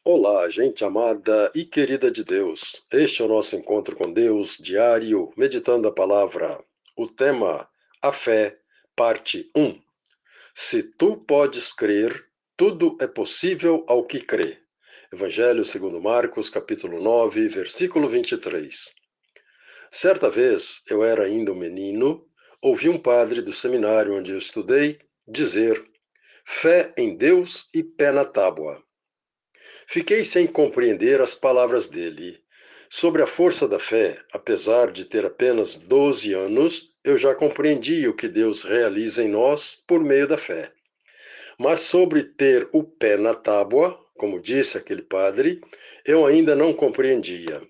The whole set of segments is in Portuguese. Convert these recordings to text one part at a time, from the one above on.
Olá, gente amada e querida de Deus. Este é o nosso encontro com Deus diário, meditando a palavra. O tema, a fé, parte 1. Se tu podes crer, tudo é possível ao que crê. Evangelho segundo Marcos, capítulo 9, versículo 23. Certa vez, eu era ainda um menino, ouvi um padre do seminário onde eu estudei dizer: fé em Deus e pé na tábua. Fiquei sem compreender as palavras dele. Sobre a força da fé, apesar de ter apenas 12 anos, eu já compreendi o que Deus realiza em nós por meio da fé. Mas sobre ter o pé na tábua, como disse aquele padre, eu ainda não compreendia.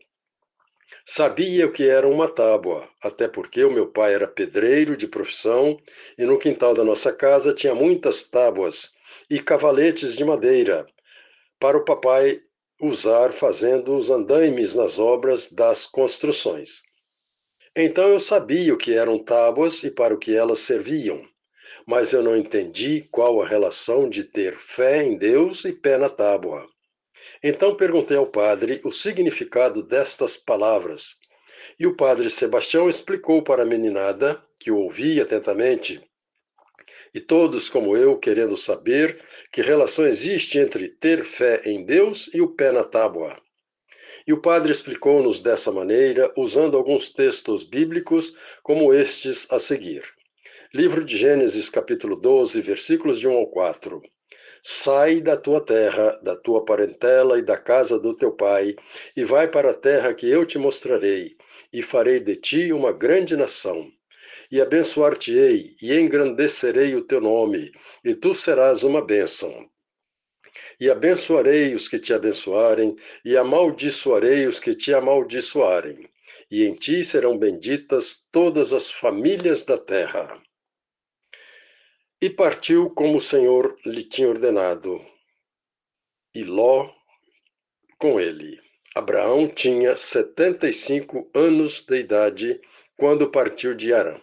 Sabia o que era uma tábua, até porque o meu pai era pedreiro de profissão e no quintal da nossa casa tinha muitas tábuas e cavaletes de madeira para o papai usar fazendo os andaimes nas obras das construções. Então eu sabia o que eram tábuas e para o que elas serviam, mas eu não entendi qual a relação de ter fé em Deus e pé na tábua. Então perguntei ao padre o significado destas palavras, e o padre Sebastião explicou para a meninada, que o ouvia atentamente, e todos, como eu, querendo saber que relação existe entre ter fé em Deus e o pé na tábua. E o padre explicou-nos dessa maneira, usando alguns textos bíblicos, como estes a seguir. Livro de Gênesis, capítulo 12, versículos de 1 ao 4. Sai da tua terra, da tua parentela e da casa do teu pai, e vai para a terra que eu te mostrarei, e farei de ti uma grande nação. E abençoar-te-ei, e engrandecerei o teu nome, e tu serás uma bênção. E abençoarei os que te abençoarem, e amaldiçoarei os que te amaldiçoarem. E em ti serão benditas todas as famílias da terra. E partiu como o Senhor lhe tinha ordenado, e Ló com ele. Abraão tinha 75 anos de idade quando partiu de Harã.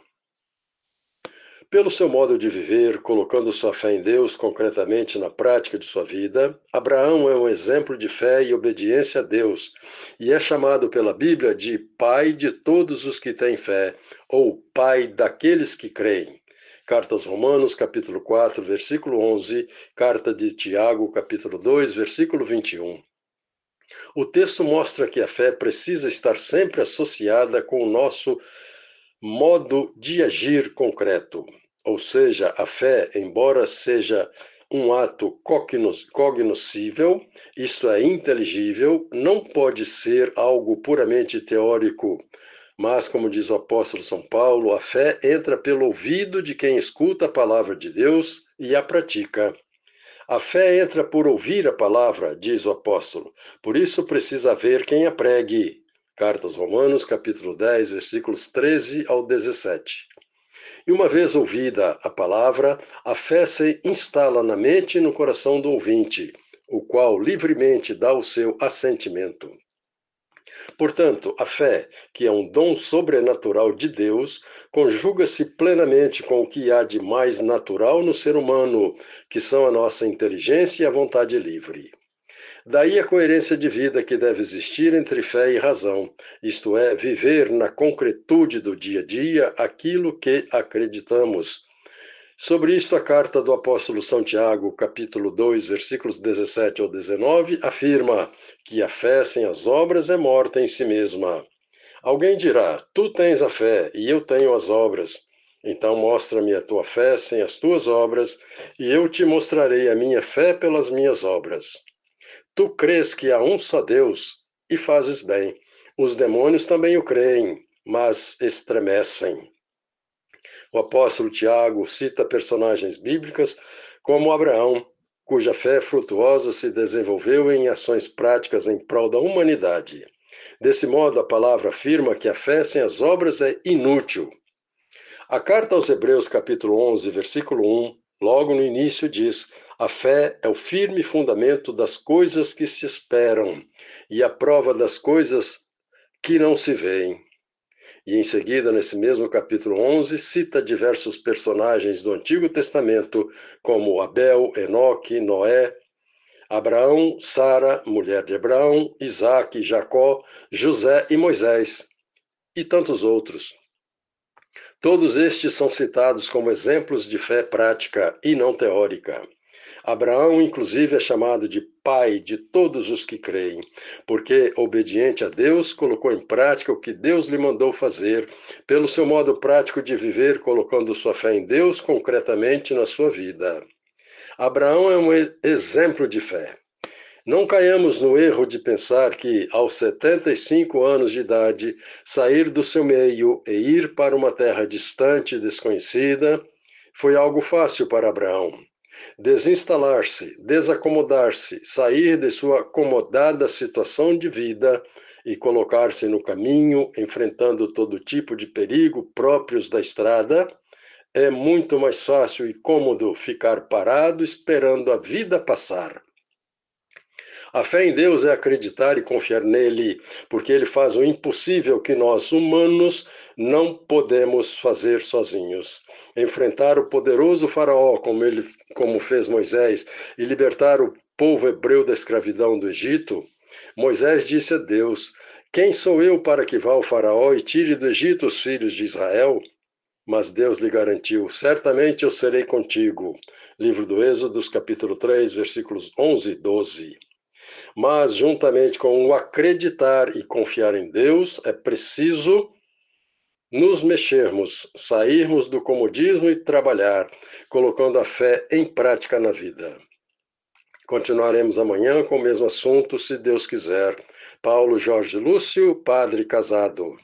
Pelo seu modo de viver, colocando sua fé em Deus concretamente na prática de sua vida, Abraão é um exemplo de fé e obediência a Deus, e é chamado pela Bíblia de pai de todos os que têm fé, ou pai daqueles que creem. Carta aos Romanos, capítulo 4, versículo 11, carta de Tiago, capítulo 2, versículo 21. O texto mostra que a fé precisa estar sempre associada com o nosso modo de agir concreto. Ou seja, a fé, embora seja um ato cognoscível, isto é, inteligível, não pode ser algo puramente teórico. Mas, como diz o apóstolo São Paulo, a fé entra pelo ouvido de quem escuta a palavra de Deus e a pratica. A fé entra por ouvir a palavra, diz o apóstolo. Por isso precisa haver quem a pregue. Carta aos Romanos, capítulo 10, versículos 13 ao 17. E uma vez ouvida a palavra, a fé se instala na mente e no coração do ouvinte, o qual livremente dá o seu assentimento. Portanto, a fé, que é um dom sobrenatural de Deus, conjuga-se plenamente com o que há de mais natural no ser humano, que são a nossa inteligência e a vontade livre. Daí a coerência de vida que deve existir entre fé e razão, isto é, viver na concretude do dia a dia aquilo que acreditamos. Sobre isto, a carta do apóstolo São Tiago, capítulo 2, versículos 17 ao 19, afirma que a fé sem as obras é morta em si mesma. Alguém dirá, tu tens a fé e eu tenho as obras. Então mostra-me a tua fé sem as tuas obras, e eu te mostrarei a minha fé pelas minhas obras. Tu crês que há um só Deus, e fazes bem. Os demônios também o creem, mas estremecem. O apóstolo Tiago cita personagens bíblicas como Abraão, cuja fé frutuosa se desenvolveu em ações práticas em prol da humanidade. Desse modo, a palavra afirma que a fé sem as obras é inútil. A carta aos Hebreus, capítulo 11, versículo 1, logo no início diz: a fé é o firme fundamento das coisas que se esperam e a prova das coisas que não se veem. E em seguida, nesse mesmo capítulo 11, cita diversos personagens do Antigo Testamento, como Abel, Enoque, Noé, Abraão, Sara, mulher de Abraão, Isaque, Jacó, José e Moisés, e tantos outros. Todos estes são citados como exemplos de fé prática e não teórica. Abraão, inclusive, é chamado de pai de todos os que creem, porque, obediente a Deus, colocou em prática o que Deus lhe mandou fazer, pelo seu modo prático de viver, colocando sua fé em Deus concretamente na sua vida. Abraão é um exemplo de fé. Não caiamos no erro de pensar que, aos 75 anos de idade, sair do seu meio e ir para uma terra distante e desconhecida foi algo fácil para Abraão. Desinstalar-se, desacomodar-se, sair de sua acomodada situação de vida e colocar-se no caminho, enfrentando todo tipo de perigo próprios da estrada, é muito mais fácil e cômodo ficar parado esperando a vida passar. A fé em Deus é acreditar e confiar nele, porque ele faz o impossível que nós, humanos, não podemos fazer sozinhos. Enfrentar o poderoso faraó, como fez Moisés, e libertar o povo hebreu da escravidão do Egito, Moisés disse a Deus: quem sou eu para que vá ao faraó e tire do Egito os filhos de Israel? Mas Deus lhe garantiu: certamente eu serei contigo. Livro do Êxodo, capítulo 3, versículos 11 e 12. Mas, juntamente com o acreditar e confiar em Deus, é preciso nos mexermos, sairmos do comodismo e trabalhar, colocando a fé em prática na vida. Continuaremos amanhã com o mesmo assunto, se Deus quiser. Paulo Jorge Lúcio, padre casado.